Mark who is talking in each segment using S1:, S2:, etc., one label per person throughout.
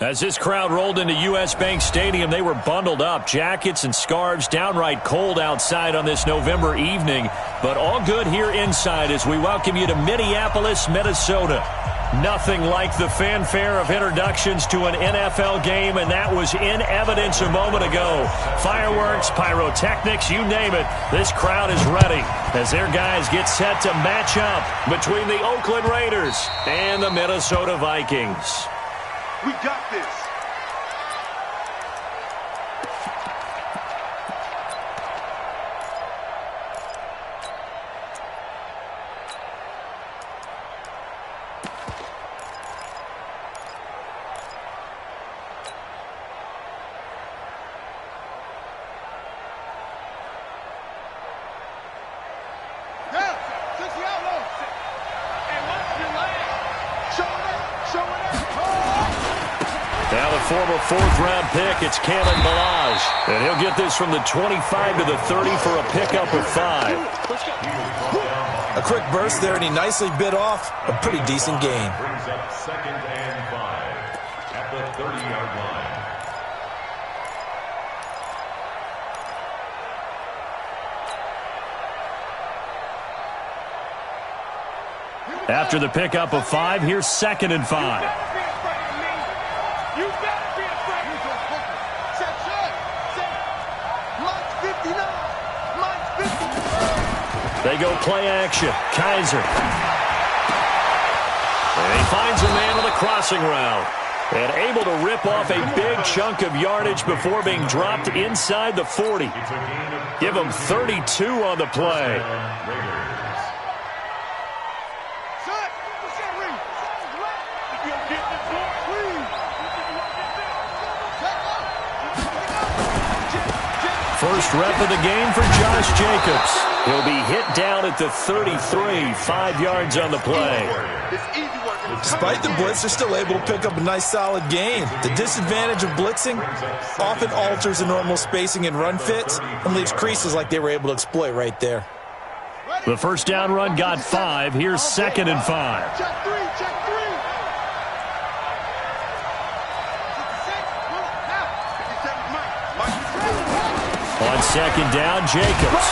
S1: As this crowd rolled into U.S. Bank Stadium, they were bundled up, jackets and scarves, downright cold outside on this November evening, but all good here inside as we welcome you to Minneapolis, Minnesota. Nothing like the fanfare of introductions to an NFL game, and that was in evidence a moment ago. Fireworks, pyrotechnics, you name it, this crowd is ready as their guys get set to match up between the Oakland Raiders and the Minnesota Vikings.
S2: We got this.
S1: Now the former fourth-round pick, it's Kalen Ballage. And he'll get this from the 25 to the 30 for a pickup of 5.
S3: A quick burst there, and he nicely bit off a pretty decent gain.
S2: Brings up 2nd and 5 at the 30-yard line.
S1: After the pickup of 5, here's 2nd and 5.
S2: You better be afraid. Set. Mine's 59. Mine's 59.
S1: They go play action. Kaiser. And he finds a man on the crossing route. And able to rip off a big chunk of yardage before being dropped inside the 40. Give him 32 on the play. First rep of the game for Josh Jacobs. He'll be hit down at the 33, 5 yards on the play.
S3: Despite the blitz, they're still able to pick up a nice solid gain. The disadvantage of blitzing often alters the normal spacing and run fits and leaves creases like they were able to exploit right there.
S1: The first down run got 5. Here's 2nd and 5.
S2: Check 3.
S1: On 2nd down, Jacobs.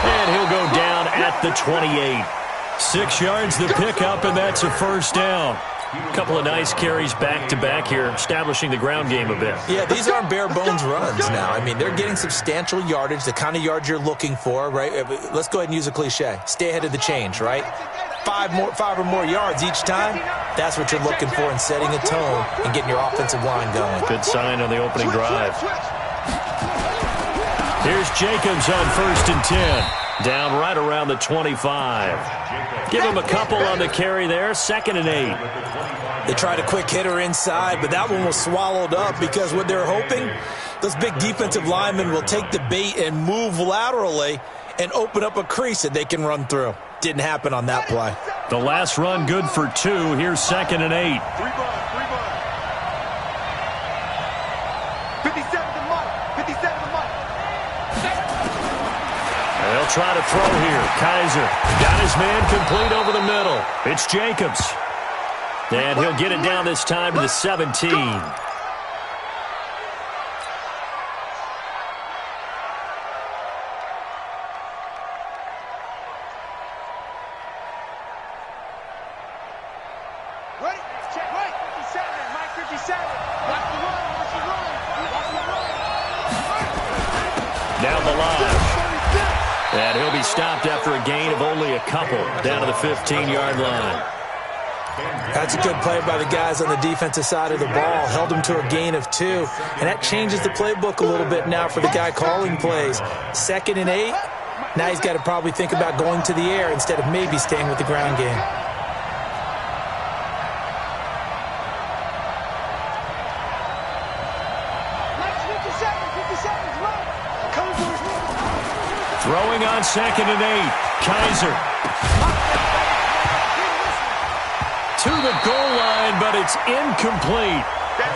S1: And he'll go down at the 28. 6 yards the pickup, and that's a first down. A couple of nice carries back-to-back here, establishing the ground game a bit.
S3: Yeah, these aren't bare-bones runs now. I mean, they're getting substantial yardage, the kind of yards you're looking for, right? Let's go ahead and use a cliche. Stay ahead of the change, right? 5 or more yards each time, that's what you're looking for in setting a tone and getting your offensive line going.
S1: Good sign on the opening drive. Here's Jacobs on 1st and 10. Down right around the 25. Give him a couple on the carry there. 2nd and 8.
S3: They tried a quick hitter inside, but that one was swallowed up because what they're hoping, those big defensive linemen will take the bait and move laterally and open up a crease that they can run through. Didn't happen on that play.
S1: The last run good for 2. Here's 2nd and 8.
S2: 57 to Mike. 57 to Mike.
S1: They'll try to throw here. Kaiser got his man complete over the middle. It's Jacobs. And he'll get it down this time to the 17. Now Ballage. And he'll be stopped after a gain of only a couple down to the 15-yard line.
S3: That's a good play by the guys on the defensive side of the ball. Held them to a gain of 2. And that changes the playbook a little bit now for the guy calling plays. 2nd and 8. Now he's got to probably think about going to the air instead of maybe staying with the ground game.
S1: Throwing on 2nd and 8. Kaiser. To the goal line, but it's incomplete.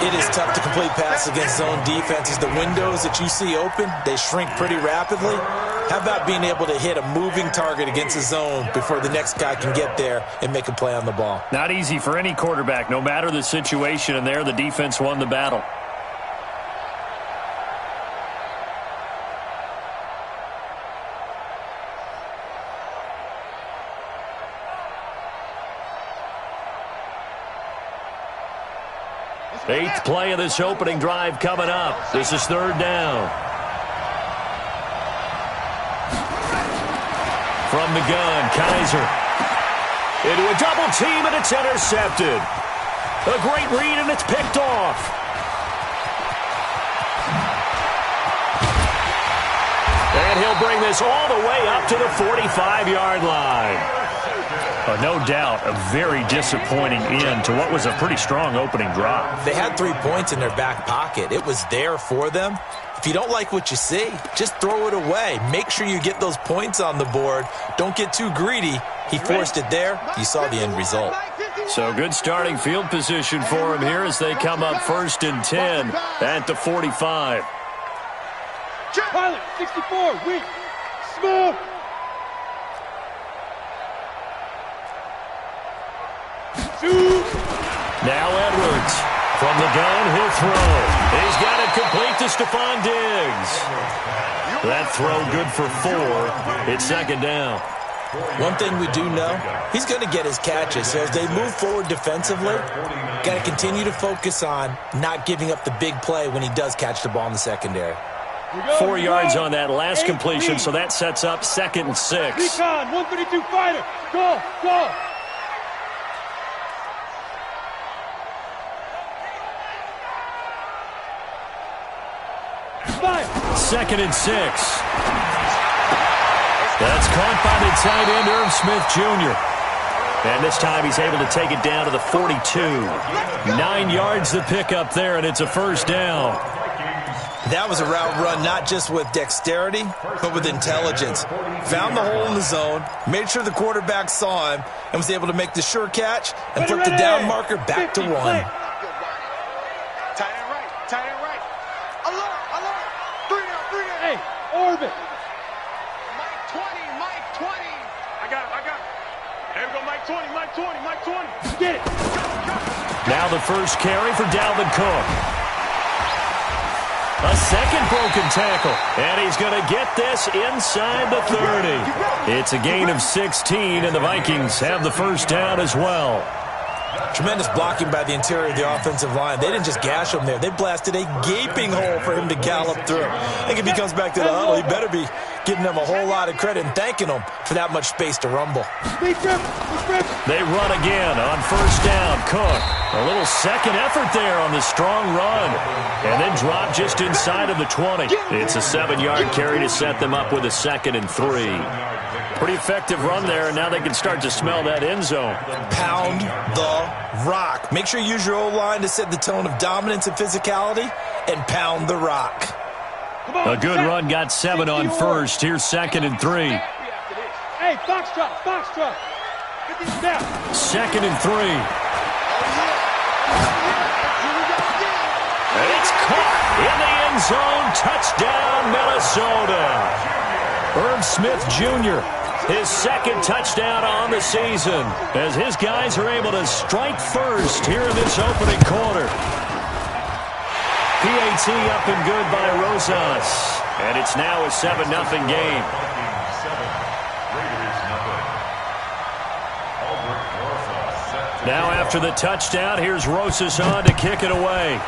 S3: It is tough to complete passes against zone defenses. The windows that you see open, they shrink pretty rapidly. How about being able to hit a moving target against a zone before the next guy can get there and make a play on the ball?
S1: Not easy for any quarterback, no matter the situation, and there the defense won the battle. Eighth play of this opening drive coming up. This is third down. From the gun, Kaiser. Into a double team, and it's intercepted. A great read, and it's picked off. And he'll bring this all the way up to the 45-yard line. No doubt, a very disappointing end to what was a pretty strong opening drive.
S3: They had 3 points in their back pocket. It was there for them. If you don't like what you see, just throw it away. Make sure you get those points on the board. Don't get too greedy. He forced it there. You saw the end result.
S1: So good starting field position for him here as they come up 1st and 10 at the 45.
S4: Pilot, 64, weak, smooth.
S1: Now Edwards. From the gun, he'll throw. He's got it complete to Stephon Diggs. That throw good for 4. It's second down.
S3: One thing we do know, he's going to get his catches. So as they move forward defensively, got to continue to focus on not giving up the big play when he does catch the ball in the secondary.
S1: 4 yards on that last completion, so that sets up 2nd and 6.
S4: Recon, 132 fighter. Go, go. Fire.
S1: 2nd and 6. That's caught by the tight end, Irv Smith Jr. And this time he's able to take it down to the 42. 9 yards to pick up there, and it's a first down.
S3: That was a route run not just with dexterity, but with intelligence. Found the hole in the zone, made sure the quarterback saw him, and was able to make the sure catch and flip the down marker back to 1.
S4: Tight end right, tight end right. Alert, alert. 3 down, 3 down. Hey, orbit. Mike 20, Mike 20. I got it. There we go, Mike 20, Mike 20, Mike 20. Get it.
S1: Now the first carry for Dalvin Cook. A second broken tackle, and he's going to get this inside the 30. It's a gain of 16, and the Vikings have the first down as well.
S3: Tremendous blocking by the interior of the offensive line. They didn't just gash him there. They blasted a gaping hole for him to gallop through. I think if he comes back to the huddle, he better be giving them a whole lot of credit and thanking them for that much space to rumble.
S1: They run again on first down. Cook, a little second effort there on the strong run, and then drop just inside of the 20. It's a 7-yard carry to set them up with a 2nd and 3. Pretty effective run there, and now they can start to smell that end zone.
S3: Pound the rock. Make sure you use your O-line to set the tone of dominance and physicality, and pound the rock.
S1: A good run got 7 on first. Here's 2nd and 3.
S4: Hey, box drop. Get these down.
S1: 2nd and 3. And it's caught in the end zone. Touchdown, Minnesota. Irv Smith Jr., his 2nd touchdown on the season, as his guys are able to strike first here in this opening quarter. PAT up and good by Rosas, and it's now a 7-0 game. Now after the touchdown, here's Rosas on to kick it away.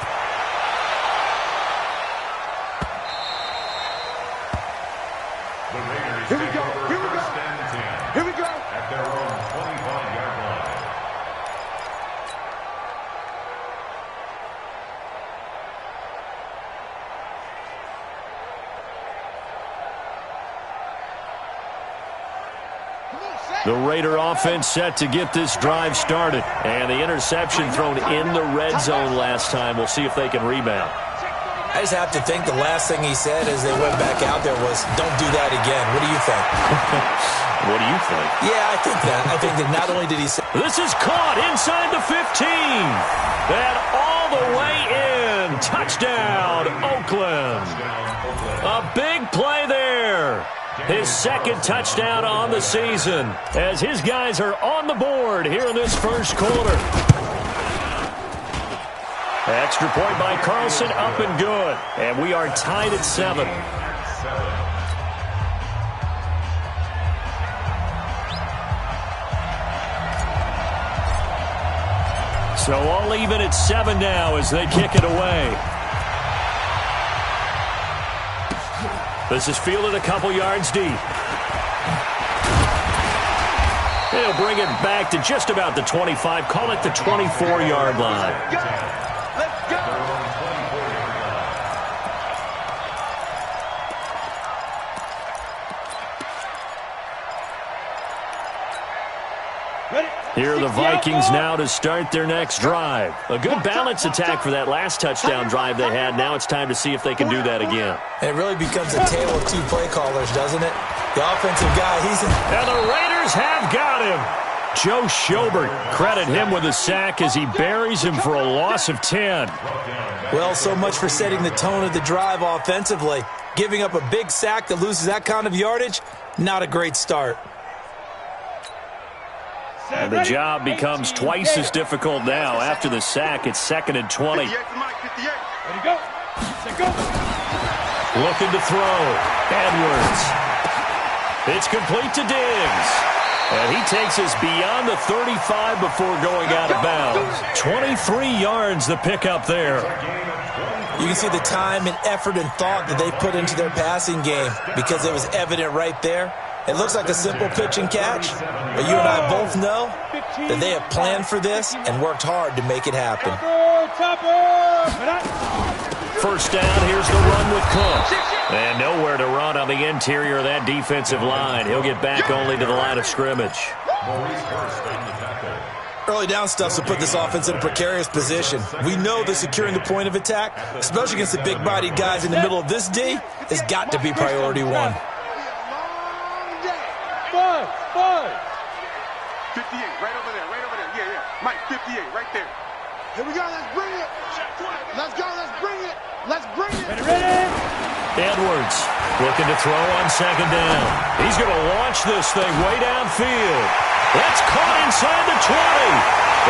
S4: Here we go.
S2: At their own 25-yard line.
S1: The Raider offense set to get this drive started. And the interception thrown in the red zone last time. We'll see if they can rebound.
S3: I just have to think the last thing he said as they went back out there was, don't do that again. What do you think?
S1: What do you think?
S3: Yeah, I think that. I think that not only did he say...
S1: This is caught inside the 15. And all the way in. Touchdown, Oakland. A big play there. His second touchdown on the season as his guys are on the board here in this first quarter. Extra point by Carlson, up and good. And we are tied at 7. So all even at 7 now as they kick it away. This is fielded a couple yards deep. He'll bring it back to just about the 25. Call it the 24-yard line.
S4: Let's go.
S1: Here are the Vikings now to start their next drive. A good balance attack for that last touchdown drive they had. Now it's time to see if they can do that again.
S3: It really becomes a tale of two play callers, doesn't it? The offensive guy, he's in...
S1: And the Raiders have got him. Joe Schobert, credit him with a sack as he buries him for a loss of 10.
S3: Well, so much for setting the tone of the drive offensively. Giving up a big sack that loses that kind of yardage, not a great start.
S1: And the job becomes twice as difficult now. After the sack, it's 2nd and 20.
S4: Ready to go. Let's go.
S1: Looking to throw. Edwards. It's complete to Diggs. And he takes us beyond the 35 before going out of bounds. 23 yards the pickup there.
S3: You can see the time and effort and thought that they put into their passing game because it was evident right there. It looks like a simple pitch and catch, but you and I both know that they have planned for this and worked hard to make it happen.
S1: First down, here's the run with Cook. And nowhere to run on the interior of that defensive line. He'll get back only to the line of scrimmage.
S3: Early down stuff to put this offense in a precarious position. We know that securing the point of attack, especially against the big-bodied guys in the middle of this D, has got to be priority one.
S4: 58, right over there. Yeah. Mike, 58, right there. Here we go, let's bring it. Let's go, let's bring it. Ready.
S1: Edwards looking to throw on 2nd down. He's going to launch this thing way downfield. That's caught inside the 20.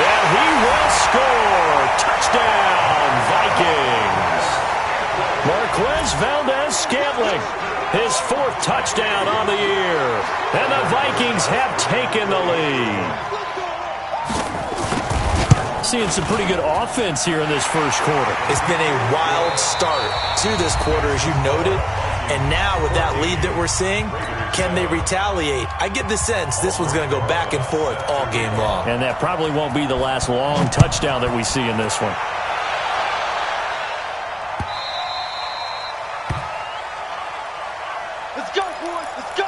S1: And he will score. Touchdown, Vikings. Marquez Valdez-Scantling, his 4th touchdown on the year. And the Vikings have taken the lead. Seeing some pretty good offense here in this first quarter.
S3: It's been a wild start to this quarter, as you noted. And now with that lead that we're seeing, can they retaliate? I get the sense this one's going to go back and forth all game long.
S1: And that probably won't be the last long touchdown that we see in this one.
S4: Let's go, boys. Let's go.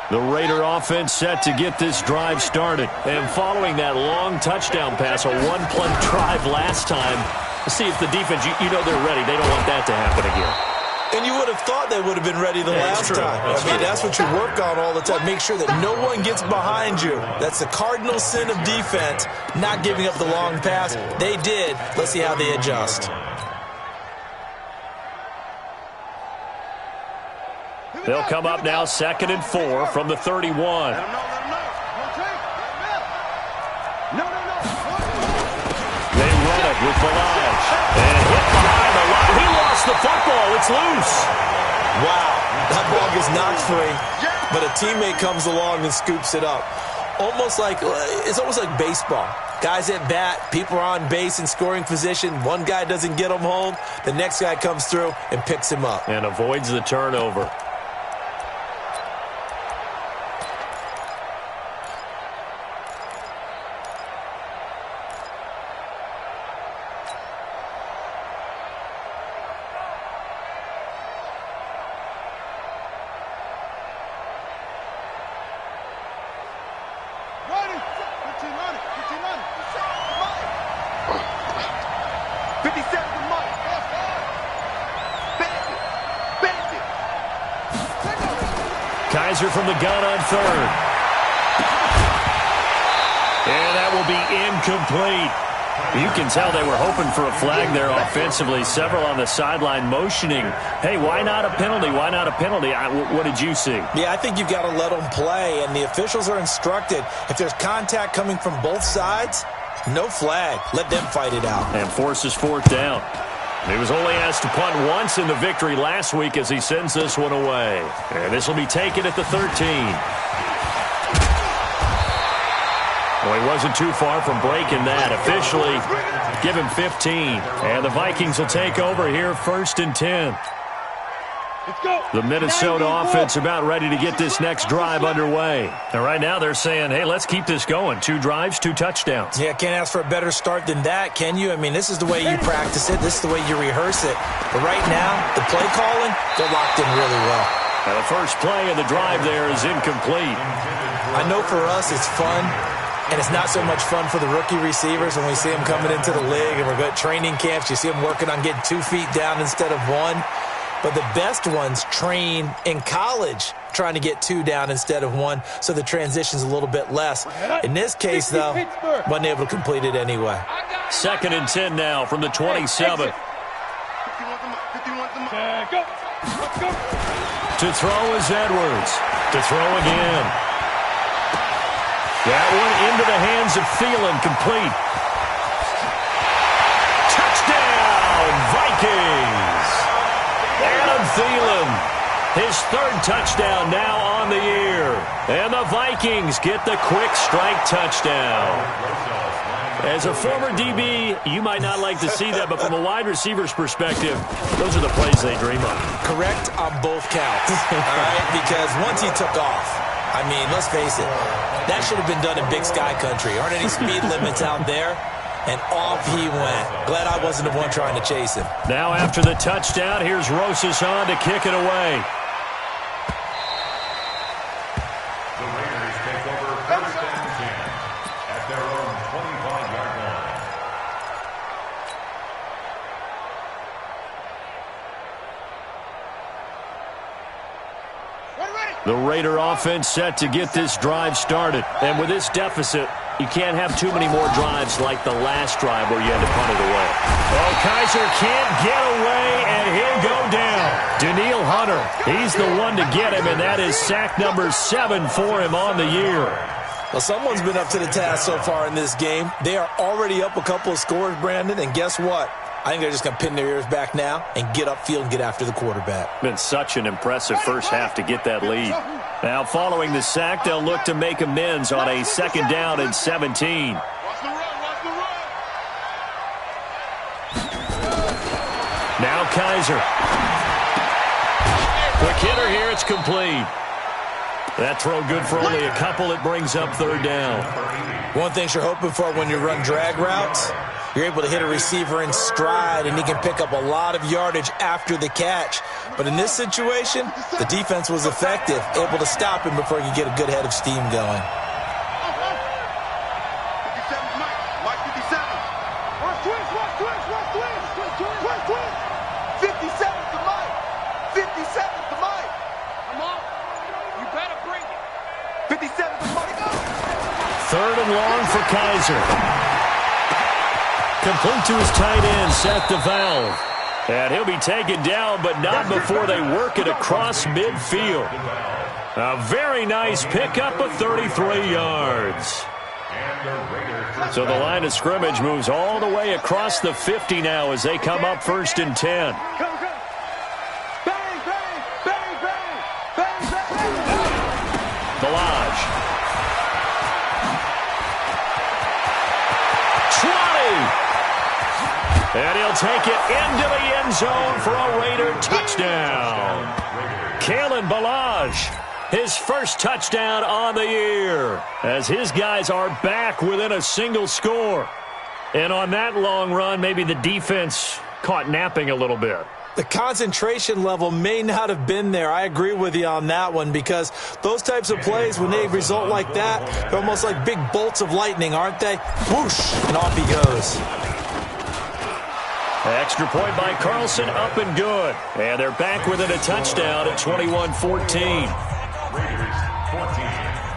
S1: The Raider offense set to get this drive started. And following that long touchdown pass, a one-play drive last time, let's see if the defense, you know they're ready. They don't want that to happen again.
S3: And you would have thought they would have been ready the last time. I mean, that's what you work on all the time. Make sure that no one gets behind you. That's the cardinal sin of defense, not giving up the long pass. They did. Let's see how they adjust.
S1: They'll come up now 2nd and 4 from the 31.
S4: Let him know.
S1: They run it with Balaj. And hit behind the line. He lost the football. It's loose.
S3: Wow, that ball gets knocked free, but a teammate comes along and scoops it up. It's almost like baseball. Guys at bat, people are on base in scoring position. One guy doesn't get him home. The next guy comes through and picks him up.
S1: And avoids the turnover. Kaiser from the gun on third. And that will be incomplete. You can tell they were hoping for a flag there offensively. Several on the sideline motioning, hey, why not a penalty? Why not a penalty? What did you see?
S3: Yeah, I think you've got to let them play, and the officials are instructed. If there's contact coming from both sides, no flag. Let them fight it out.
S1: And forces fourth down. He was only asked to punt once in the victory last week as he sends this one away. And this will be taken at the 13. Well, he wasn't too far from breaking that. Officially, give him 15. And the Vikings will take over here, 1st and 10.
S4: Let's go.
S1: The Minnesota offense about ready to get this next drive underway. And right now they're saying, hey, let's keep this going. 2 drives, 2 touchdowns.
S3: Yeah, can't ask for a better start than that, can you? I mean, this is the way you practice it. This is the way you rehearse it. But right now, the play calling, they're locked in really well.
S1: And the first play of the drive there is incomplete.
S3: I know for us it's fun. And it's not so much fun for the rookie receivers when we see them coming into the league and we're going to training camps. You see them working on getting 2 feet down instead of 1. But the best ones train in college trying to get 2 down instead of 1, so the transition's a little bit less. In this case, though, wasn't able to complete it anyway.
S1: 2nd and 10 now from the 27. To throw is Edwards. To throw again. That one into the hands of Thielen, complete. Touchdown, Vikings! Adam Thielen, his 3rd touchdown now on the year. And the Vikings get the quick strike touchdown. As a former DB, you might not like to see that, but from a wide receiver's perspective, those are the plays they dream of.
S3: Correct on both counts, all right? Because once he took off, I mean, let's face it, that should have been done in Big Sky Country. Aren't any speed limits out there? And off he went. Glad I wasn't the one trying to chase him.
S1: Now after the touchdown, here's Rosas on to kick it away.
S2: The Raiders take over 1st and 10 at their own 25-yard line.
S1: The Raider offense set to get this drive started. And with this deficit, you can't have too many more drives like the last drive where you had to punt it away. Oh, Kaiser can't get away, and he'll go down. Daniil Hunter, he's the one to get him, and that is sack number 7 for him on the year.
S3: Well, someone's been up to the task so far in this game. They are already up a couple of scores, Brandon, and guess what? I think they're just going to pin their ears back now and get upfield and get after the quarterback.
S1: Been such an impressive first half to get that lead. Now, following the sack, they'll look to make amends on a 2nd down and 17.
S4: Watch the run, watch the run.
S1: Now Kaiser. Quick hitter here, it's complete. That throw good for only a couple. It brings up 3rd down.
S3: One thing you're hoping for when you run drag routes, you're able to hit a receiver in stride, and he can pick up a lot of yardage after the catch. But in this situation, the defense was effective, able to stop him before you get a good head of steam going.
S4: 57, Mike 57. Watch twins, watch twins, watch twins. 57 to Mike. 57 to Mike. Come on. You better bring it. 57 to Mike.
S1: 3rd and long for Kaiser. Complete to his tight end, Seth DeValve. And he'll be taken down, but not before they work it across midfield. A very nice pickup of 33 yards. So the line of scrimmage moves all the way across the 50 now as they come up 1st and 10.
S4: Come. Bang, bang, bang, bang, bang, bang.
S1: Balaj. 20. And he'll take it into the end zone for a Raider touchdown. Kalen Balaj, his first touchdown on the year, as his guys are back within a single score. And on that long run, maybe the defense caught napping a little bit.
S3: The concentration level may not have been there. I agree with you on that one, because those types of plays, when they result like that, they're almost like big bolts of lightning, aren't they? Whoosh, and off he goes.
S1: Extra point by Carlson, up and good. And they're back within a touchdown at 21-14.
S2: 14.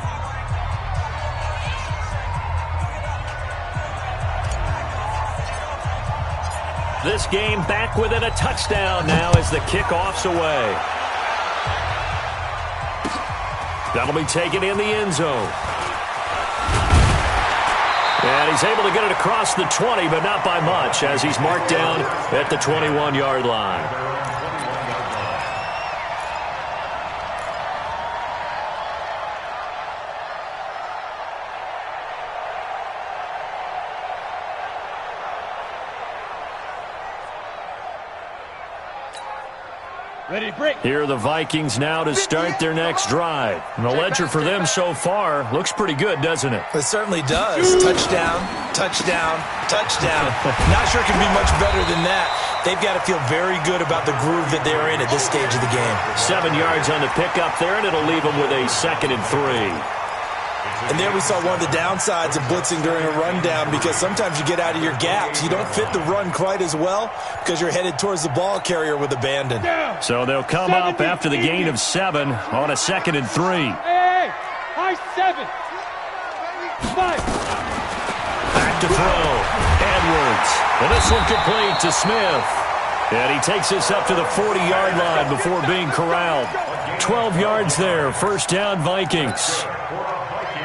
S1: This game back within a touchdown now as the kickoff's away. That'll be taken in the end zone. And he's able to get it across the 20, but not by much, as he's marked down at the 21-yard line.
S4: Ready to break.
S1: Here are the Vikings now to start their next drive. And the ledger for them so far looks pretty good, doesn't it?
S3: It certainly does. Touchdown, touchdown, touchdown. Not sure it can be much better than that. They've got to feel very good about the groove that they're in at this stage of the game.
S1: 7 yards on the pickup there, and it'll leave them with a 2nd and 3.
S3: And there we saw one of the downsides of blitzing during a rundown, because sometimes you get out of your gaps. You don't fit the run quite as well because you're headed towards the ball carrier with abandon.
S1: So they'll come up after the gain of 7 on a 2nd and 3.
S4: Hey, high 7. 5.
S1: Back to throw. Edwards. And this one complete to Smith. And he takes this up to the 40-yard line before being corralled. 12 yards there. First down, Vikings.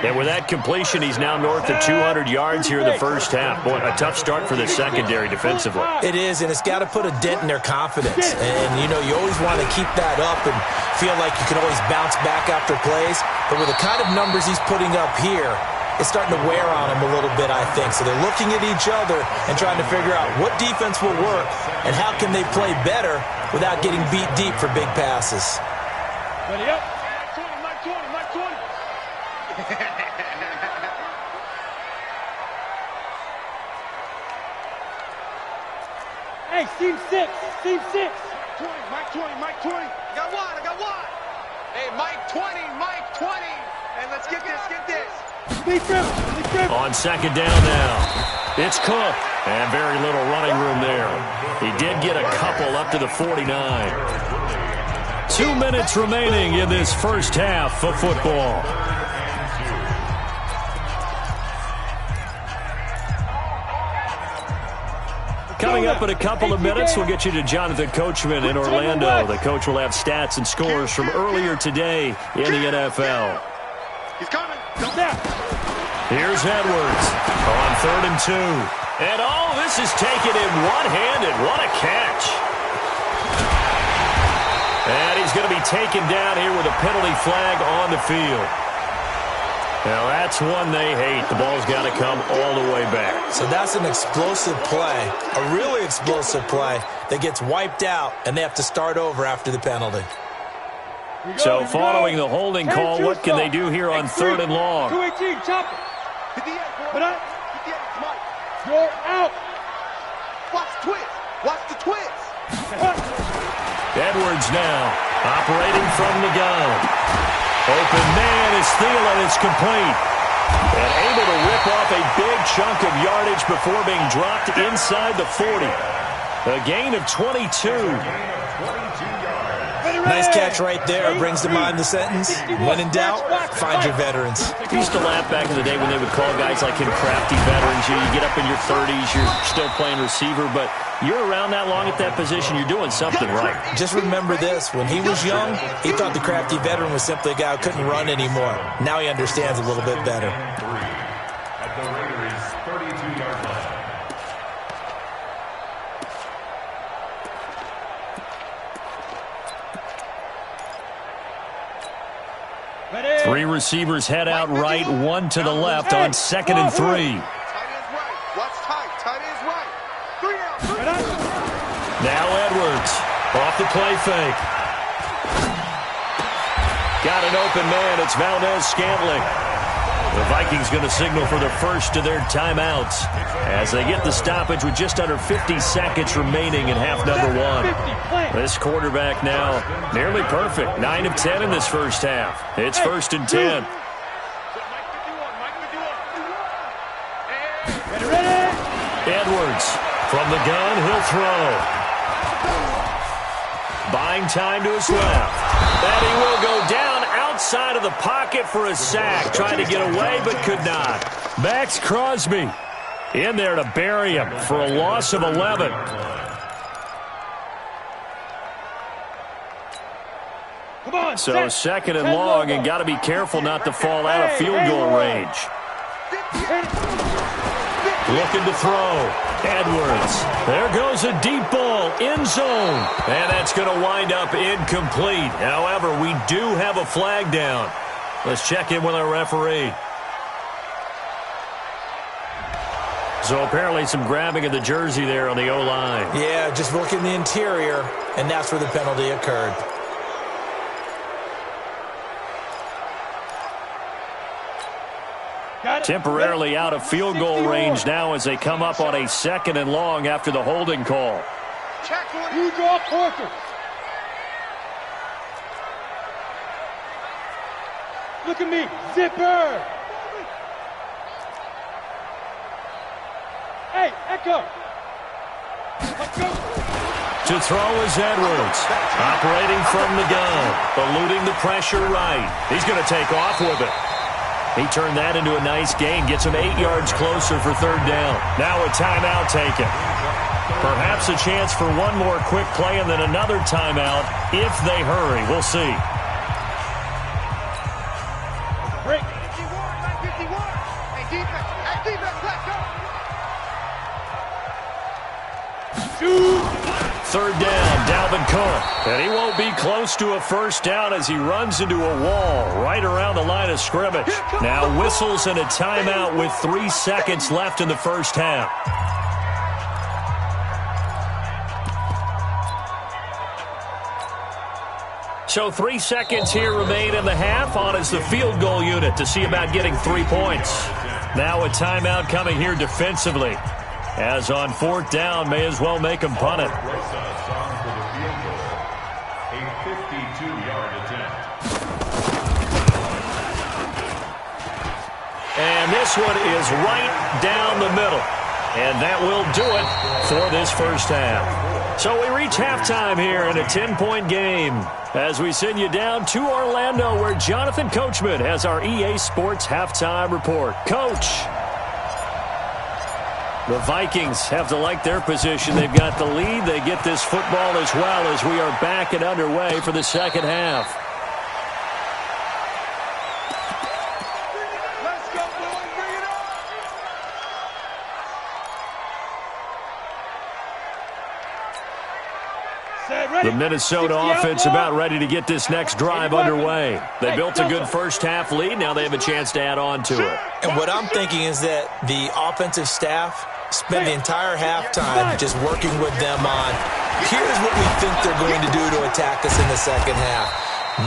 S1: And with that completion, he's now north of 200 yards here in the first half. Boy, a tough start for the secondary defensively.
S3: It is, and it's got to put a dent in their confidence. And, you know, you always want to keep that up and feel like you can always bounce back after plays. But with the kind of numbers he's putting up here, it's starting to wear on them a little bit, I think. So they're looking at each other and trying to figure out what defense will work and how can they play better without getting beat deep for big passes.
S4: Ready up. Mike 20, Mike 20. Hey, team 6, team 6. 20, Mike 20, Mike 20. I got one. Hey, Mike 20, Mike 20. Hey, let's get this.
S1: On second down now, it's Cook. And very little running room there. He did get a couple up to the 49. 2 minutes remaining in this first half of football. Coming up in a couple of minutes, we'll get you to Jonathan Coachman in Orlando. The coach will have stats and scores from earlier today in the NFL.
S4: He's coming.
S1: Here's Edwards on 3rd and 2. And this is taken in one-handed. What a catch. And he's going to be taken down here with a penalty flag on the field. Now, that's one they hate. The ball's got to come all the way back.
S3: So that's an explosive play, a really explosive play that gets wiped out, and they have to start over after the penalty.
S1: So following the holding call, what can they do here on 3rd and long?
S4: 218, chop it. Put up. You're out. Watch the twist.
S1: Edwards now operating from the gun. Open man is Thielen. It's complete. And able to rip off a big chunk of yardage before being dropped inside the 40. A gain of 22.
S3: Nice catch right there. Brings to mind the sentence, when in doubt, find your veterans.
S1: I used to laugh back in the day when they would call guys like him crafty veterans. You get up in your 30s, you're still playing receiver, but you're around that long at that position, you're doing something right.
S3: Just remember this. When he was young, he thought the crafty veteran was simply a guy who couldn't run anymore. Now he understands a little bit better.
S2: At the Raiders' 32-yard line.
S1: Three receivers head out right, one to the left on 2nd and 3.
S4: Tight end's right. Watch tight. Tight end's right. 3 down.
S1: Now Edwards off the play fake. Got an open man. It's Valdez-Scantling. The Vikings going to signal for the first of their timeouts as they get the stoppage with just under 50 seconds remaining in half number 1. This quarterback now nearly perfect. 9 of 10 in this first half. It's 1st and 10. Edwards from the gun. He'll throw. Buying time to his left. And he will go down outside of the pocket for a sack. Trying to get away, but could not. Max Crosby in there to bury him for a loss of 11. So second and long, and got to be careful not to fall out of field goal range. Looking to throw. Edwards. There goes a deep ball. End zone. And that's going to wind up incomplete. However, we do have a flag down. Let's check in with our referee. So apparently some grabbing of the jersey there on the O-line.
S3: Yeah, just look in the interior, and that's where the penalty occurred.
S1: Temporarily out of field goal range now as they come up on a second and long after the holding call.
S4: You draw Porter. Look at me, zipper. Hey, Echo. Let's go.
S1: To throw is Edwards. Operating from the gun. Eluding the pressure right. He's going to take off with it. He turned that into a nice gain. Gets him 8 yards closer for third down. Now a timeout taken. Perhaps a chance for one more quick play and then another timeout if they hurry. We'll see.
S4: Break. 51. Hey, defense. Hey, defense, let's go.
S1: Third down, Dalvin Cook. And he won't be close to a first down as he runs into a wall right around the line of scrimmage. Now whistles and a timeout with 3 seconds left in the first half. So 3 seconds here remain in the half. On is the field goal unit to see about getting 3 points. Now a timeout coming here defensively. As on fourth down, may as well make him punt it.
S2: A 52-yard attempt.
S1: And this one is right down the middle. And that will do it for this first half. So we reach halftime here in a 10-point game as we send you down to Orlando where Jonathan Coachman has our EA Sports halftime report. Coach. The Vikings have to like their position. They've got the lead. They get this football as well as we are back and underway for the second half.
S4: Let's go, boys. Bring it on.
S1: The Minnesota offense about ready to get this next drive underway. They built a good first half lead. Now they have a chance to add on to it.
S3: And what I'm thinking is that the offensive staff spend the entire halftime just working with them on, here's what we think they're going to do to attack us in the second half.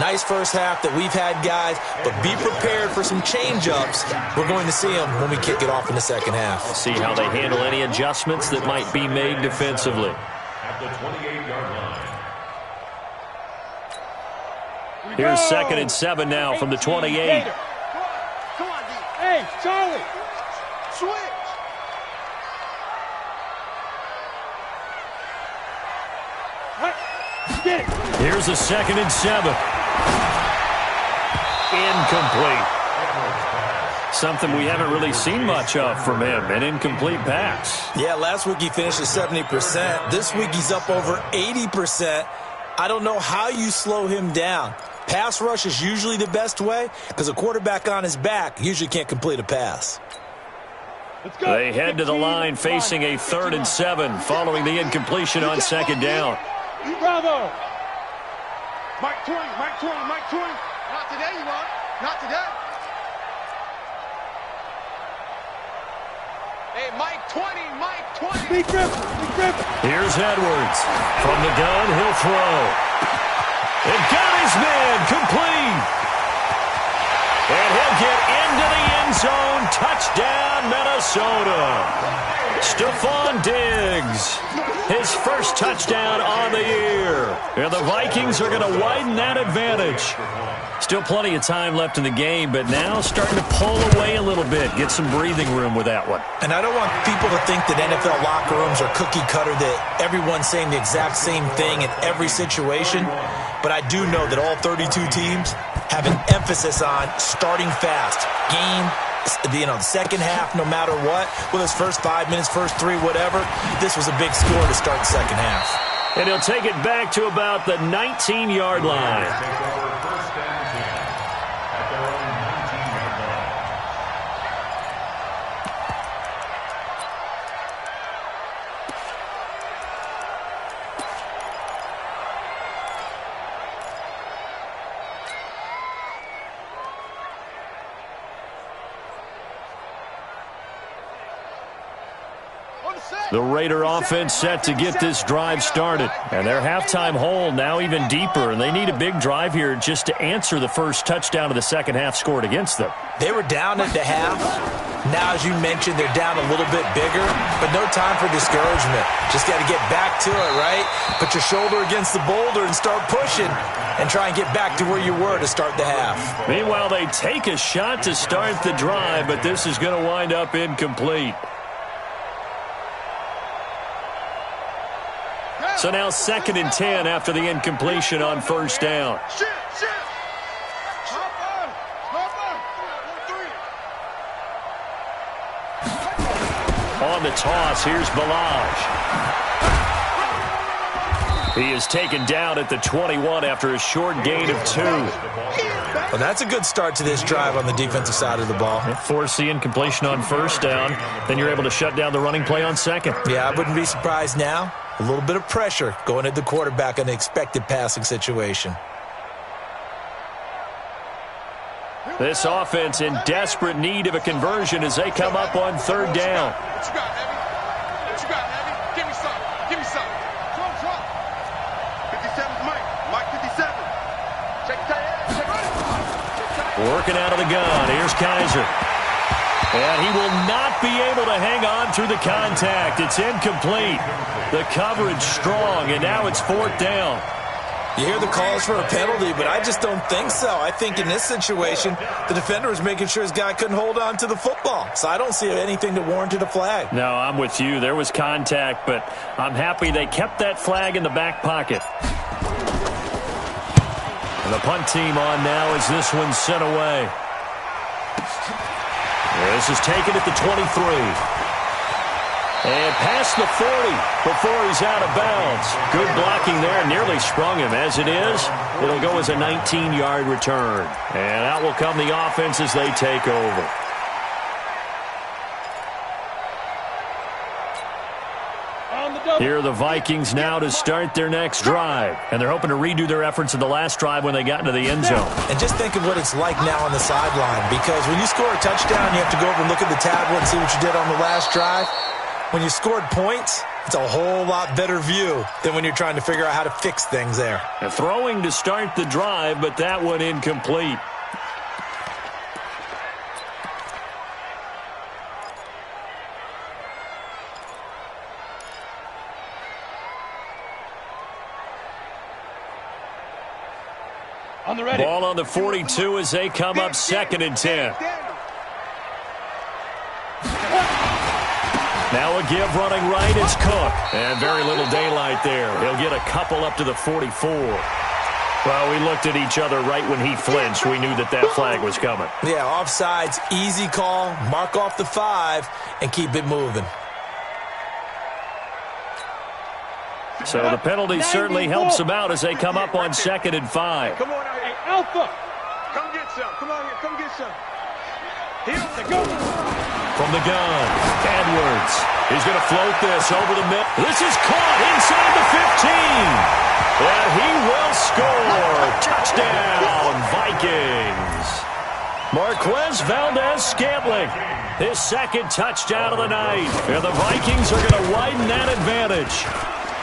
S3: Nice first half that we've had, guys, but be prepared for some change-ups. We're going to see them when we kick it off in the second half.
S1: See how they handle any adjustments that might be made defensively.
S2: At the 28-yard line.
S1: Here's 2nd and 7 now from the 28.
S4: Come on, D. Hey, Charlie. Switch. Get it.
S1: Here's a 2nd and 7. Incomplete. Something we haven't really seen much of from him, an incomplete pass.
S3: Yeah, last week he finished at 70%. This week he's up over 80%. I don't know how you slow him down. Pass rush is usually the best way because a quarterback on his back usually can't complete a pass.
S1: They head to the line facing a 3rd and 7 following the incompletion on 2nd down.
S4: Bravo. Mike 20, Mike 20, Mike 20. Not today, you won't. Not today. Hey, Mike 20, Mike 20. Big grip, big grip.
S1: Here's Edwards. From the gun, he'll throw. And got his man complete. And he'll get into the end zone. Touchdown, Minnesota. Stephon Diggs, his first touchdown on the year. And the Vikings are going to widen that advantage. Still plenty of time left in the game, but now starting to pull away a little bit. Get some breathing room with that one.
S3: And I don't want people to think that NFL locker rooms are cookie cutter, that everyone's saying the exact same thing in every situation. But I do know that all 32 teams have an emphasis on starting fast. The second half, no matter what, whether it's first 5 minutes, first 3, whatever, this was a big score to start the second half.
S1: And he'll take it back to about the 19-yard line.
S2: Take over first and 10 at their own 19-yard line.
S1: The Raider offense set to get this drive started. And their halftime hole now even deeper, and they need a big drive here just to answer the first touchdown of the second half scored against them.
S3: They were down at the half. Now, as you mentioned, they're down a little bit bigger, but no time for discouragement. Just got to get back to it, right? Put your shoulder against the boulder and start pushing and try and get back to where you were to start the half.
S1: Meanwhile, they take a shot to start the drive, but this is going to wind up incomplete. So now 2nd and 10 after the incompletion on first down. On the toss, here's Balaj. He is taken down at the 21 after a short gain of 2.
S3: Well, that's a good start to this drive on the defensive side of the ball.
S1: Force the incompletion on first down. Then you're able to shut down the running play on second.
S3: Yeah, I wouldn't be surprised now. A little bit of pressure going at the quarterback in an expected passing situation.
S1: This offense in desperate need of a conversion as they come up on third down.
S4: What you got, Heavy? What you got, Heavy? Give me some. Give me some. Drop. 57's Mike. Mike 57. Check tight end. Check tight.
S1: Working out of the gun. Here's Kaiser. And he will not be able to hang on through the contact. It's incomplete. The coverage strong, and now it's 4th down.
S3: You hear the calls for a penalty, but I just don't think so. I think in this situation, the defender was making sure his guy couldn't hold on to the football. So I don't see anything that warranted a flag.
S1: No, I'm with you. There was contact, but I'm happy they kept that flag in the back pocket. And the punt team on now as this one's sent away. This is taken at the 23. And past the 40 before he's out of bounds. Good blocking there. Nearly sprung him. As it is, it'll go as a 19-yard return. And out will come the offense as they take over. Here are the Vikings now to start their next drive. And they're hoping to redo their efforts in the last drive when they got into the end zone.
S3: And just think of what it's like now on the sideline. Because when you score a touchdown, you have to go over and look at the tablet and see what you did on the last drive. When you scored points, it's a whole lot better view than when you're trying to figure out how to fix things there.
S1: And throwing to start the drive, but that one incomplete.
S5: On the ready.
S1: Ball on the 42 as they come up 2nd and 10. Now a give running right, it's Cook. And very little daylight there. He'll get a couple up to the 44. Well, we looked at each other right when he flinched. We knew that flag was coming.
S3: Yeah, offsides, easy call, mark off the 5, and keep it moving.
S1: So the penalty certainly helps them out as they come up on 2nd and 5.
S4: Come on out here.
S5: Alpha.
S4: Come get some. Come out here. Come get some. Here. Go.
S1: From the gun, Edwards. He's going to float this over the middle. This is caught inside the 15. And he will score. Touchdown, Vikings. Marquez Valdez-Scantling, his 2nd touchdown of the night. And the Vikings are going to widen that advantage.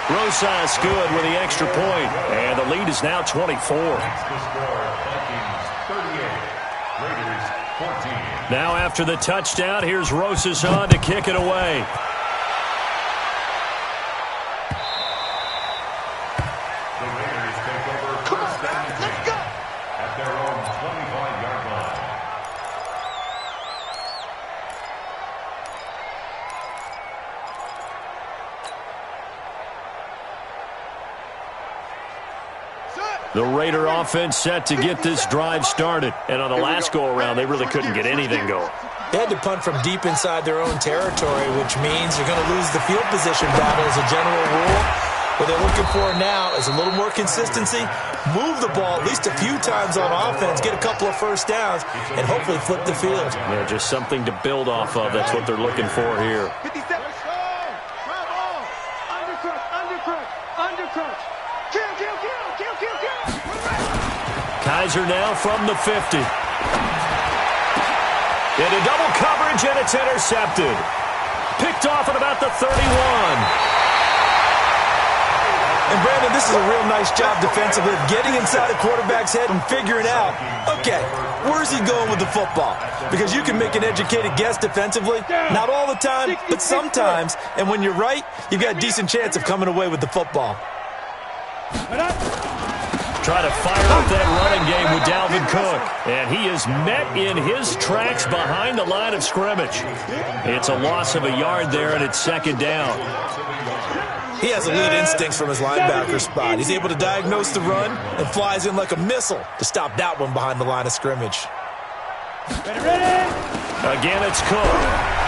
S1: Rosas good with the extra point. And the lead is now 24.
S2: That's the score. Vikings 38, Raiders 14.
S1: Now after the touchdown, here's Rosas on to kick it away.
S2: The Raiders take over first and 10 at their own 25-yard line.
S4: Set.
S1: The Raider offense set to get this drive started. And on the last go-around, they really couldn't get anything going.
S3: They had to punt from deep inside their own territory, which means you're going to lose the field position battle as a general rule. What they're looking for now is a little more consistency, move the ball at least a few times on offense, get a couple of first downs, and hopefully flip the field.
S1: Yeah, just something to build off of. That's what they're looking for here. Kaiser now from the 50. Into double coverage, and it's intercepted. Picked off at about the 31.
S3: And, Brandon, this is a real nice job defensively of getting inside the quarterback's head and figuring out, okay, where's he going with the football? Because you can make an educated guess defensively. Not all the time, but sometimes. And when you're right, you've got a decent chance of coming away with the football.
S1: Try to fire up that running game with Dalvin Cook. And he is met in his tracks behind the line of scrimmage. It's a loss of a yard there, and it's second down.
S3: He has elite instincts from his linebacker spot. He's able to diagnose the run and flies in like a missile to stop that one behind the line of scrimmage.
S1: Again, it's Cook.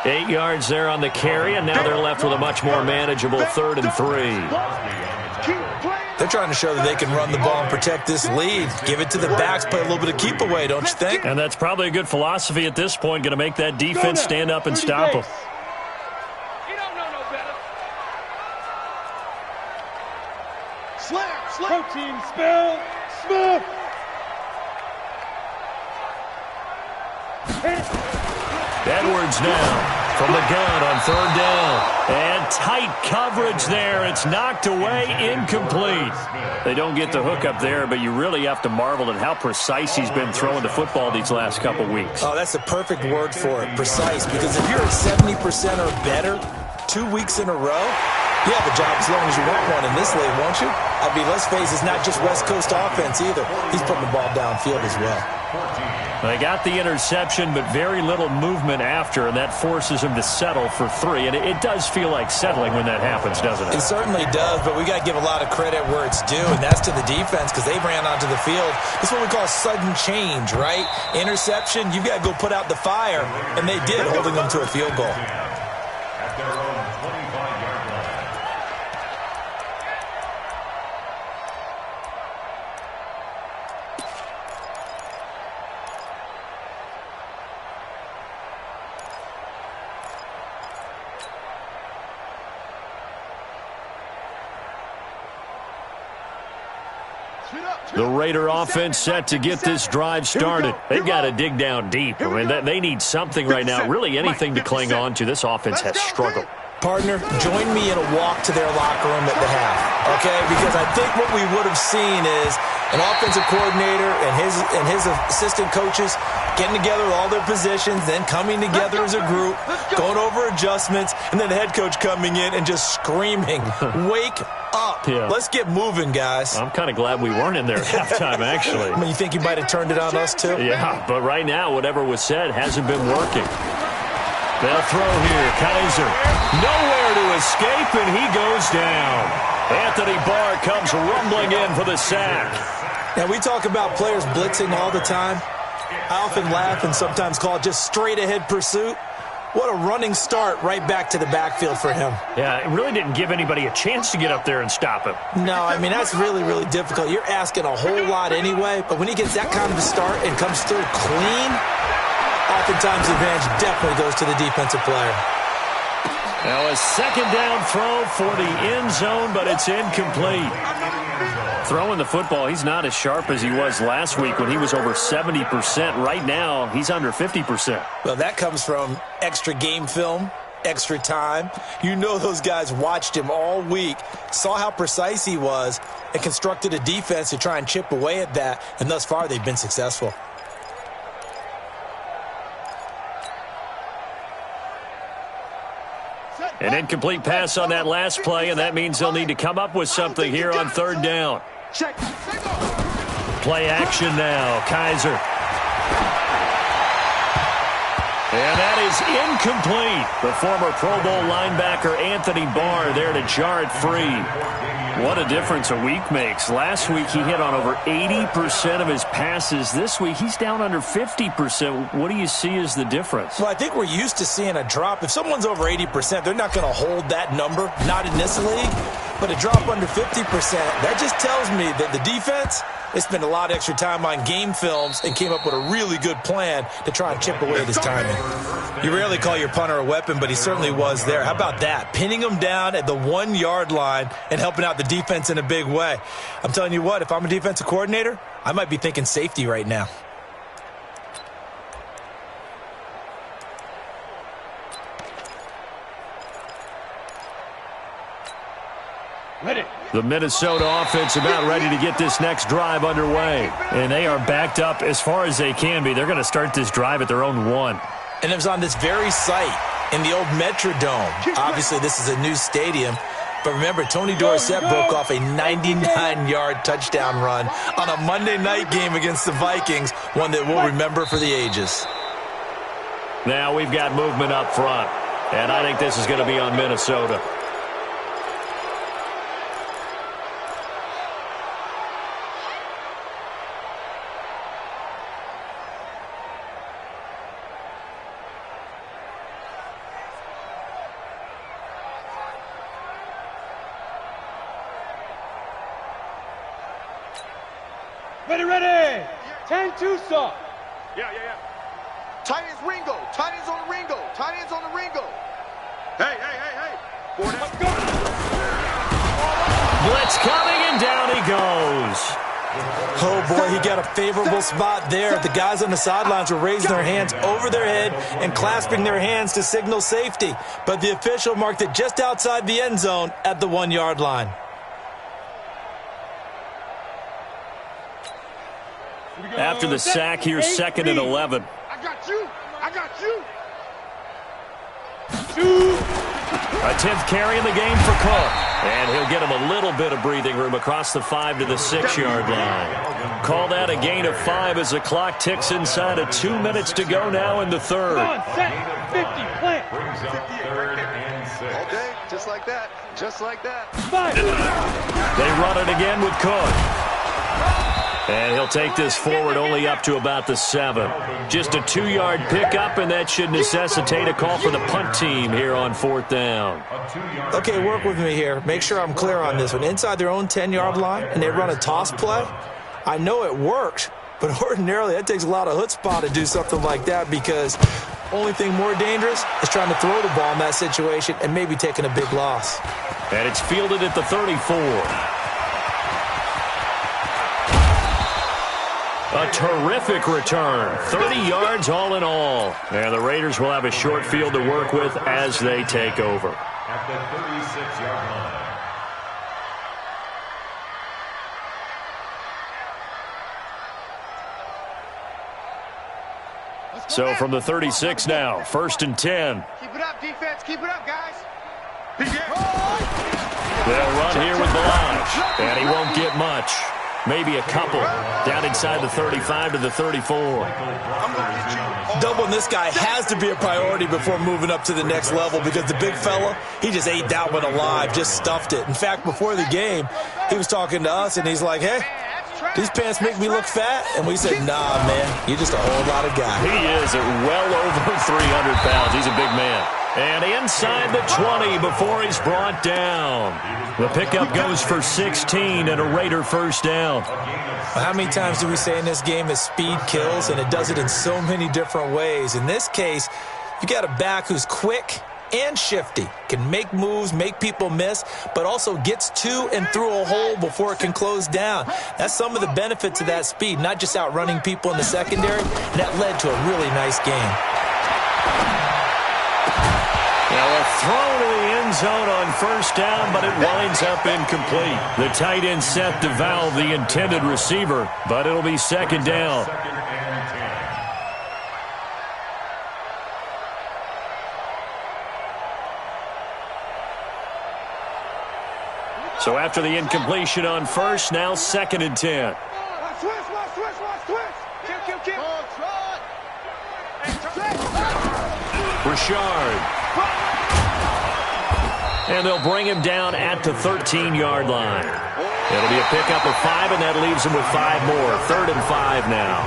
S1: 8 yards there on the carry, and now they're left with a much more manageable 3rd and 3.
S3: They're trying to show that they can run the ball and protect this lead. Give it to the backs, play a little bit of keep away, don't you think?
S1: And that's probably a good philosophy at this point, going to make that defense stand up and stop them.
S4: You don't know no better. Slam.
S5: Protein spill. Smith.
S1: Edwards now from the gun on 3rd down. And tight coverage there. It's knocked away, incomplete. They don't get the hook up there, but you really have to marvel at how precise he's been throwing the football these last couple weeks.
S3: Oh, that's the perfect word for it, precise. Because if you're at 70% or better 2 weeks in a row, you have a job as long as you want one in this league, won't you? I mean, let's face it, it's not just West Coast offense either. He's putting the ball downfield as well.
S1: They got the interception, but very little movement after, and that forces him to settle for 3. And it does feel like settling when that happens, doesn't it?
S3: It certainly does, but we got to give a lot of credit where it's due, and that's to the defense because they ran onto the field. It's what we call sudden change, right? Interception, you've got to go put out the fire, and they did, holding them to a field goal.
S2: At their own 25-yard line.
S1: The Raider offense set to get this drive started. They've got to dig down deep. I mean, they need something right now, really anything to cling on to. This offense has struggled.
S3: Partner, join me in a walk to their locker room at the half, okay? Because I think what we would have seen is an offensive coordinator and his assistant coaches getting together with all their positions, then coming together as a group, going over adjustments, and then the head coach coming in and just screaming, wake up.
S1: Yeah.
S3: Let's get moving, guys.
S1: I'm kind of glad we weren't in there at halftime, actually.
S3: I mean, you think you might have turned it on us, too?
S1: Yeah, but right now, whatever was said hasn't been working. They'll throw here. Kaiser nowhere to escape, and he goes down. Anthony Barr comes rumbling in for the sack.
S3: Now, we talk about players blitzing all the time. I often laugh and sometimes call it just straight-ahead pursuit. What a running start right back to the backfield for him.
S1: Yeah, it really didn't give anybody a chance to get up there and stop him.
S3: No, I mean, that's really, really difficult. You're asking a whole lot anyway, but when he gets that kind of a start and comes through clean, oftentimes the advantage definitely goes to the defensive player.
S1: Now a second down throw for the end zone, but it's incomplete. Throwing the football, he's not as sharp as he was last week when he was over 70%. Right now, he's under 50%.
S3: Well, that comes from extra game film, extra time. You know those guys watched him all week, saw how precise he was, and constructed a defense to try and chip away at that, and thus far they've been successful.
S1: An incomplete pass on that last play, and that means they'll need to come up with something here on 3rd down. Play action now. Kaiser. And that is incomplete. The former Pro Bowl linebacker Anthony Barr there to jar it free. What a difference a week makes. Last week he hit on over 80% of his passes. This week he's down under 50%. What do you see as the difference?
S3: Well, I think we're used to seeing a drop. If someone's over 80%, they're not going to hold that number, not in this league. But a drop under 50%, that just tells me that the defense, they spent a lot of extra time on game films and came up with a really good plan to try and chip away at his timing. You rarely call your punter a weapon, but he certainly was there. How about that? Pinning him down at the 1-yard line and helping out the defense in a big way. I'm telling you what, if I'm a defensive coordinator, I might be thinking safety right now.
S1: The Minnesota offense about ready to get this next drive underway. And they are backed up as far as they can be. They're going to start this drive at their own 1.
S3: And it was on this very site in the old Metrodome. Obviously, this is a new stadium. But remember, Tony Dorsett broke off a 99-yard touchdown run on a Monday night game against the Vikings, one that we'll remember for the ages.
S1: Now we've got movement up front. And I think this is going to be on Minnesota.
S5: Ready. 10-2 stop.
S4: Yeah. Tight ends Ringo. Tight ends on the Ringo. Tight ends on the Ringo. Hey.
S5: Let's go.
S1: Blitz coming, and down he goes.
S3: Oh, boy, he got a favorable spot there. The guys on the sidelines were raising their hands over their head and clasping their hands to signal safety. But the official marked it just outside the end zone at the 1-yard line.
S1: After the sack, here's 2nd and 11.
S4: I got you.
S1: 10th carry in the game for Cook. And he'll get him a little bit of breathing room across the 5 to the 6-yard line. Call that a gain of 5 as the clock ticks inside of 2 minutes to go now in the 3rd.
S5: Come on, set. 50, plant.
S2: Brings up 3rd and 6.
S4: Okay, just like that.
S5: 5.
S1: They run it again with Cook. And he'll take this forward only up to about the 7. Just a 2-yard pickup, and that should necessitate a call for the punt team here on 4th down.
S3: Okay, work with me here. Make sure I'm clear on this one. Inside their own 10-yard line, and they run a toss play. I know it works, but ordinarily that takes a lot of chutzpah to do something like that, because only thing more dangerous is trying to throw the ball in that situation and maybe taking a big loss.
S1: And it's fielded at the 34. A terrific return. 30 yards all in all. And the Raiders will have a short field to work with as they take over.
S2: At the 36-yard line.
S1: So from the 36 now, 1st and 10.
S4: Keep it up, defense. Keep it up, guys.
S1: They'll run here with Balaj, and he won't get much. Maybe a couple down inside the 35 to the 34.
S3: Doubling this guy has to be a priority before moving up to the next level, because the big fella, he just ate that one alive, just stuffed it. In fact, before the game, he was talking to us, and he's like, hey, these pants make me look fat. And we said, nah, man, you're just a whole lot of guy.
S1: He is at well over 300 pounds. He's a big man. And inside the 20 before he's brought down. The pickup goes for 16 and a Raider 1st down.
S3: How many times do we say in this game that speed kills, and it does it in so many different ways? In this case, you got a back who's quick and shifty, can make moves, make people miss, but also gets to and through a hole before it can close down. That's some of the benefits of that speed, not just outrunning people in the secondary, and that led to a really nice game.
S1: Now a throw to the end zone on 1st down, but it winds up incomplete. The tight end set to valve the intended receiver, but it'll be 2nd down. So after the incompletion on 1st, now 2nd and 10. Richard. And they'll bring him down at the 13-yard line. It'll be a pickup of 5, and that leaves him with 5 more. 3rd and 5 now.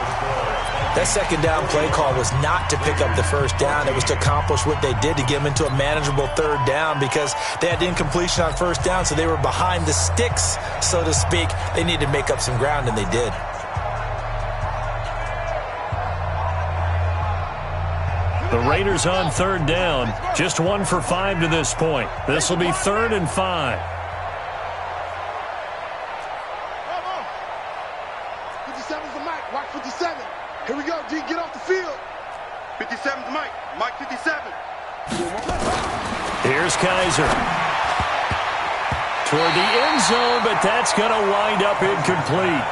S3: That second down play call was not to pick up the first down. It was to accomplish what they did, to get them into a manageable 3rd down, because they had incompletion on first down, so they were behind the sticks, so to speak. They needed to make up some ground, and they did.
S1: The Raiders on 3rd down. Just 1 for 5 to this point. This will be 3rd and 5.
S4: 57's the Mike. Mike 57. Here we go, G. Get off the field. 57's Mike. Mike 57.
S1: Here's Kaiser. Toward the end zone, but that's going to wind up incomplete.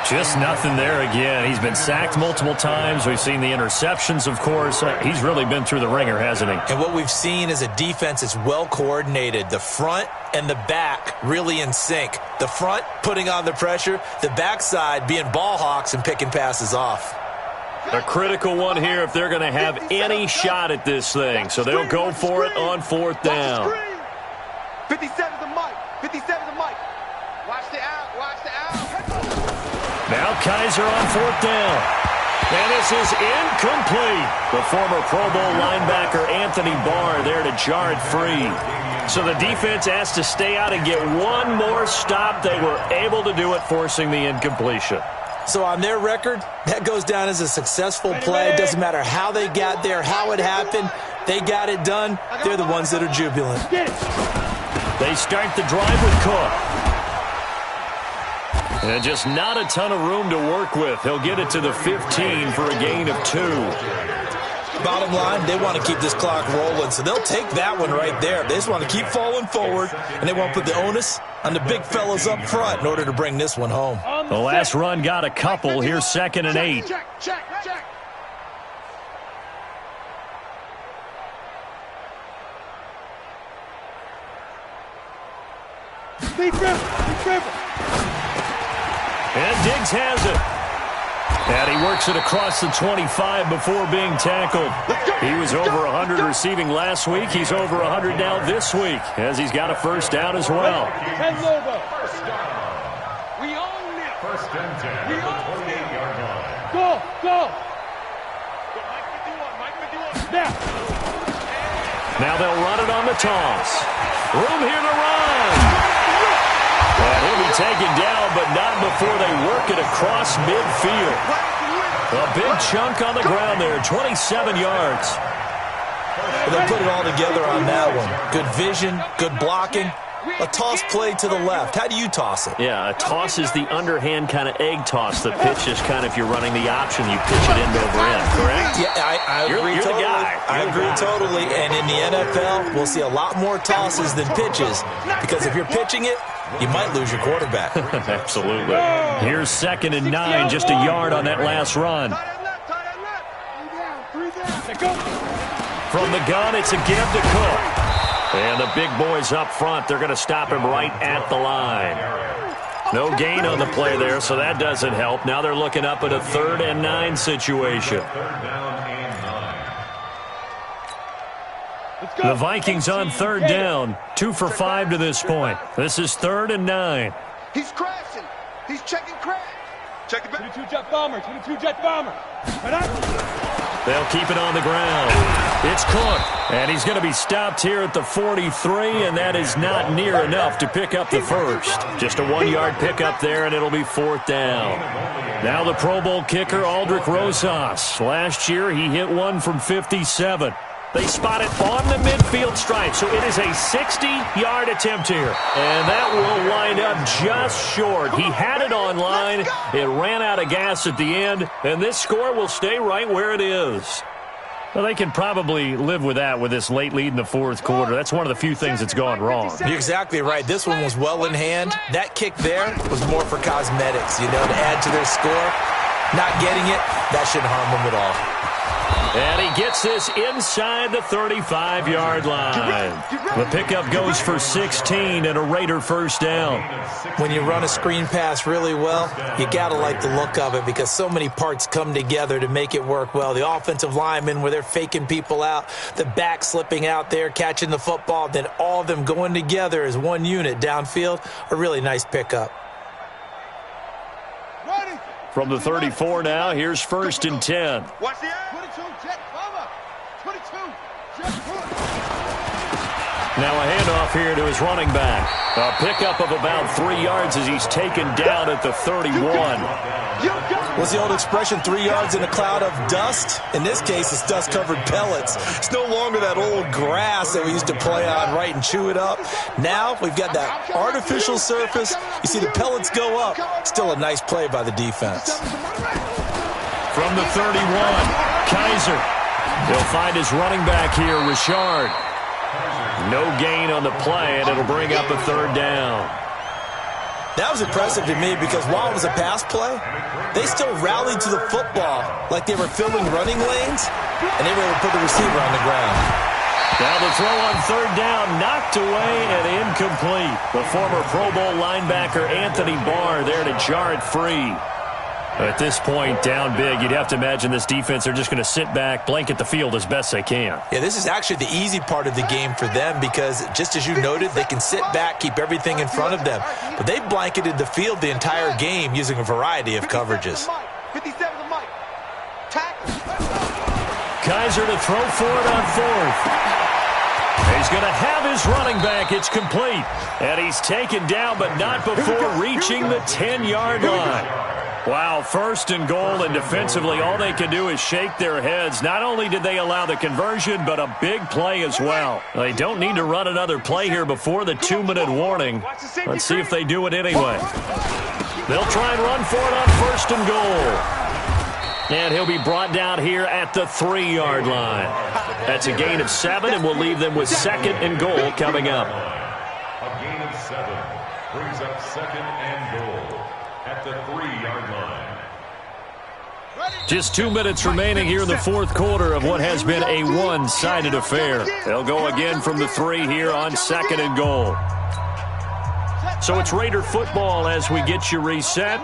S1: Just nothing there again. He's been sacked multiple times. We've seen the interceptions, of course. He's really been through the ringer, hasn't he?
S3: And what we've seen is a defense that's well coordinated. The front and the back really in sync. The front putting on the pressure, the backside being ball hawks and picking passes off.
S1: A critical one here if they're going to have any shot at this thing. So they'll go for it on 4th down.
S4: 57's the Mike. 57's the Mike. Watch the out. Watch the out.
S1: Now Kaiser on 4th down. And this is incomplete. The former Pro Bowl linebacker Anthony Barr there to jar it free. So the defense has to stay out and get one more stop. They were able to do it, forcing the incompletion.
S3: So on their record, that goes down as a successful play. It doesn't matter how they got there, how it happened. They got it done. They're the ones that are jubilant.
S1: They start the drive with Cook. And just not a ton of room to work with. He'll get it to the 15 for a gain of 2.
S3: Bottom line, they want to keep this clock rolling, so they'll take that one right there. They just want to keep falling forward, and they want to put the onus on the big fellas up front in order to bring this one home.
S1: The last run got a couple. Here's 2nd and 8.
S4: Check.
S5: Be careful.
S1: And Diggs has it. And he works it across the 25 before being tackled. He was over 100 receiving last week. He's over 100 now this week, as he's got a first down as well.
S2: First down.
S5: We own it.
S2: 1st and 10 at the 28-yard line.
S5: Go.
S4: Mike 51.
S5: Now.
S1: Now they'll run it on the toss. Room here to run. And he'll be taken down, but not before they work it across midfield. A big chunk on the ground there, 27 yards.
S3: They'll put it all together on that one. Good vision, good blocking. A toss play to the left. How do you toss it?
S1: Yeah, a toss is the underhand kind of egg toss. The pitch is kind of if you're running the option, you pitch it end over end, correct?
S3: Yeah, I agree
S1: You're
S3: totally.
S1: the guy.
S3: I agree totally. And in the NFL, we'll see a lot more tosses than pitches, because if you're pitching it, you might lose your quarterback.
S1: Absolutely. Here's 2nd and 9, just a yard on that last run. From the gun, it's a give to Cook. And the big boys up front, they're going to stop him right at the line. No gain on the play there, so that doesn't help. Now they're looking up at a 3rd and 9 situation.
S2: 3rd down and 9.
S1: The Vikings on 3rd down, 2 for 5 to this point. This is 3rd and 9.
S4: He's crashing. He's checking crash. Check it back.
S5: 22 jet bomber.
S1: They'll keep it on the ground. It's Cook, and he's going to be stopped here at the 43, and that is not near enough to pick up the first. Just a 1-yard pickup there, and it'll be 4th down. Now the Pro Bowl kicker, Aldrich Rosas. Last year, he hit one from 57. They spot it on the midfield stripe, so it is a 60-yard attempt here. And that will wind up just short. He had it on line. It ran out of gas at the end, and this score will stay right where it is. Well, they can probably live with that with this late lead in the 4th quarter. That's one of the few things that's gone wrong.
S3: You're exactly right. This one was well in hand. That kick there was more for cosmetics, to add to their score. Not getting it, that shouldn't harm them at all.
S1: And he gets this inside the 35-yard line. The pickup goes for 16 and a Raider first down.
S3: When you run a screen pass really well, you got to like the look of it because so many parts come together to make it work well. The offensive linemen, where they're faking people out, the back slipping out there, catching the football, then all of them going together as one unit downfield, a really nice pickup.
S1: From the 34 now, here's 1st and 10.
S4: Watch the eye.
S5: 22, jet cover. 22, jet push.
S1: Now a handoff here to his running back. A pickup of about 3 yards as he's taken down at the 31.
S3: What's the old expression, 3 yards in a cloud of dust? In this case, it's dust-covered pellets. It's no longer that old grass that we used to play on, right, and chew it up. Now we've got that artificial surface. You see the pellets go up. Still a nice play by the defense.
S1: From the 31, Kaiser. He'll find his running back here, Richard. No gain on the play, and it'll bring up a 3rd down.
S3: That was impressive to me because while it was a pass play, they still rallied to the football like they were filling running lanes, and they were able to put the receiver on the ground.
S1: Now the throw on 3rd down, knocked away and incomplete. The former Pro Bowl linebacker Anthony Barr there to jar it free. At this point, down big, you'd have to imagine this defense are just going to sit back, blanket the field as best they can.
S3: Yeah, this is actually the easy part of the game for them because, just as you noted, they can sit back, keep everything in front of them. But they blanketed the field the entire game using a variety of coverages.
S4: 57 to Mike. Tackle.
S1: Kaiser to throw for it on 4th. He's going to have his running back. It's complete. And he's taken down, but not before reaching the 10-yard line. Wow, 1st and goal, and defensively all they can do is shake their heads. Not only did they allow the conversion, but a big play as well. They don't need to run another play here before the 2-minute warning. Let's see if they do it anyway. They'll try and run for it on 1st and goal. And he'll be brought down here at the 3-yard line. That's a gain of 7, and we'll leave them with 2nd and goal coming up.
S2: A gain of 7 brings up 2nd and goal at the 3-yard line.
S1: Just 2 minutes remaining here in the 4th quarter of what has been a one-sided affair. They'll go again from the 3 here on 2nd and goal. So it's Raider football as we get you reset.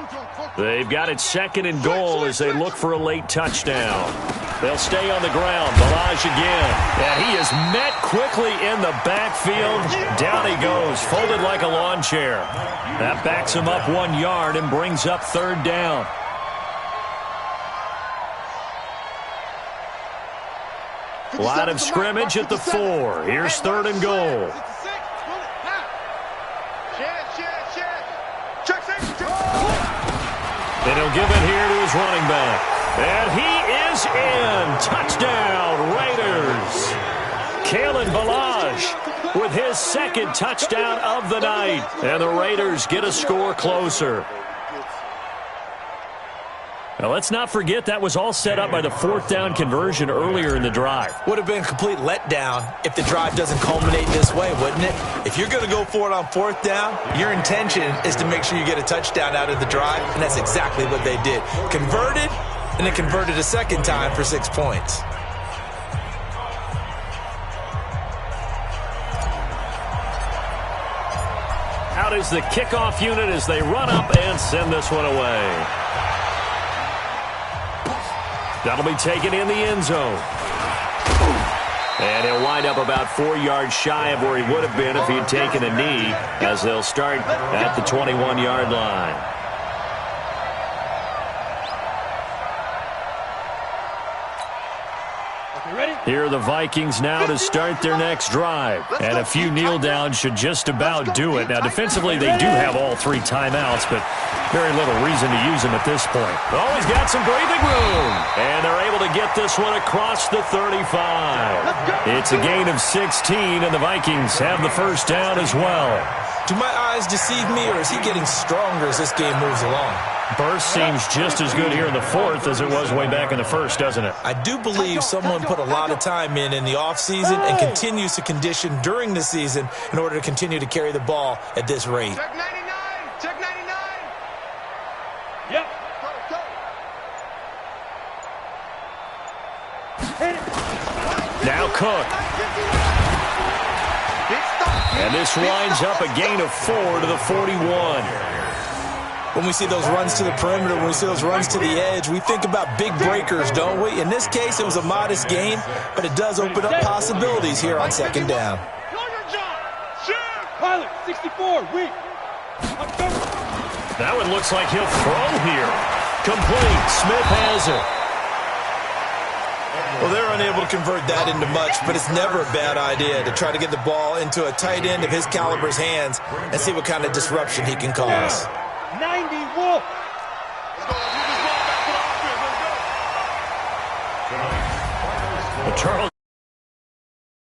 S1: They've got it 2nd and goal as they look for a late touchdown. They'll stay on the ground. Balaj again. And he is met quickly in the backfield. Down he goes, folded like a lawn chair. That backs him up 1 yard and brings up 3rd down. Line of scrimmage at the 4. Here's 3rd and goal. And he'll give it here to his running back. And he is in. Touchdown, Raiders. Kalen Balaj with his 2nd touchdown of the night. And the Raiders get a score closer. Now, let's not forget that was all set up by the 4th down conversion earlier in the drive.
S3: Would have been a complete letdown if the drive doesn't culminate this way, wouldn't it? If you're going to go for it on 4th down, your intention is to make sure you get a touchdown out of the drive, and that's exactly what they did. Converted, and then converted a 2nd time for 6 points.
S1: Out is the kickoff unit as they run up and send this one away. That'll be taken in the end zone. And he'll wind up about 4 yards shy of where he would have been if he had taken a knee, as they'll start at the 21-yard line. Here are the Vikings now to start their next drive. And a few kneel downs should just about do it. Now, defensively, they do have all 3 timeouts, but very little reason to use them at this point. Oh, he's got some breathing room. And they're able to get this one across the 35. It's a gain of 16, and the Vikings have the 1st down as well.
S3: Do my eyes deceive me, or is he getting stronger as this game moves along?
S1: Burst seems just as good here in the 4th as it was way back in the 1st, doesn't it?
S3: I do believe someone put a lot of time in the offseason and continues to condition during the season in order to continue to carry the ball at this rate.
S4: Check 99. Check 99.
S5: Yep.
S1: Now Cook. And this winds up a gain of 4 to the 41.
S3: When we see those runs to the perimeter, when we see those runs to the edge, we think about big breakers, don't we? In this case, it was a modest gain, but it does open up possibilities here on second down.
S5: Pilot, 64, weak.
S1: Now it looks like he'll throw here. Complete. Smith has it.
S3: Well, they're unable to convert that into much, but it's never a bad idea to try to get the ball into a tight end of his caliber's hands and see what kind of disruption he can cause.
S5: 90 Wolf.
S1: Charles